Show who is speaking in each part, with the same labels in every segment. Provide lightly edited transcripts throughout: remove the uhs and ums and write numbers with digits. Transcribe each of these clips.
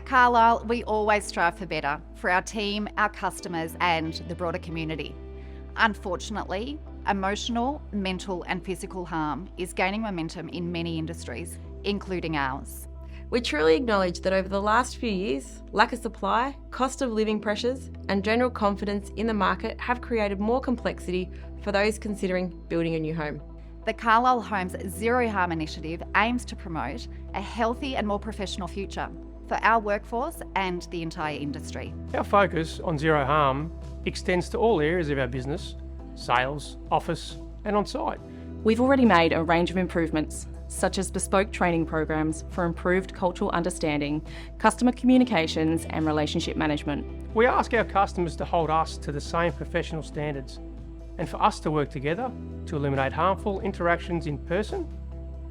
Speaker 1: At Carlisle, we always strive for better for our team, our customers, and the broader community. Unfortunately, emotional, mental, and physical harm is gaining momentum in many industries, including ours.
Speaker 2: We truly acknowledge that over the last few years, lack of supply, cost of living pressures, and general confidence in the market have created more complexity for those considering building a new home.
Speaker 1: The Carlisle Homes Zero Harm initiative aims to promote a healthy and more professional future for our workforce and the entire industry.
Speaker 3: Our focus on zero harm extends to all areas of our business: sales, office, and on-site.
Speaker 4: We've already made a range of improvements, such as bespoke training programs for improved cultural understanding, customer communications, and relationship management.
Speaker 3: We ask our customers to hold us to the same professional standards and for us to work together to eliminate harmful interactions in person,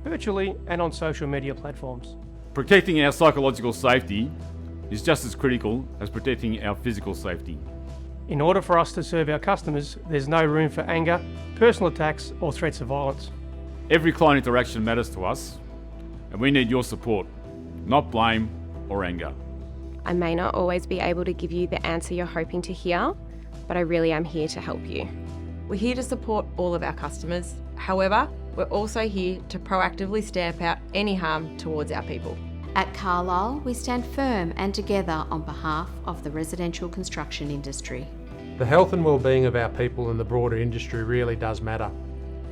Speaker 3: virtually, and on social media platforms.
Speaker 5: Protecting our psychological safety is just as critical as protecting our physical safety.
Speaker 3: In order for us to serve our customers, there's no room for anger, personal attacks, or threats of violence.
Speaker 5: Every client interaction matters to us, and we need your support, not blame or anger.
Speaker 6: I may not always be able to give you the answer you're hoping to hear, but I really am here to help you.
Speaker 2: We're here to support all of our customers. However, we're also here to proactively stamp out any harm towards our people.
Speaker 7: At Carlisle, we stand firm and together on behalf of the residential construction industry.
Speaker 8: The health and well-being of our people and the broader industry really does matter.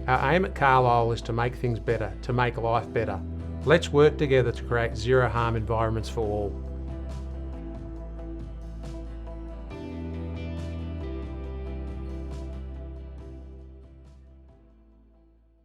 Speaker 8: Our aim at Carlisle is to make things better, to make life better. Let's work together to create zero harm environments for all.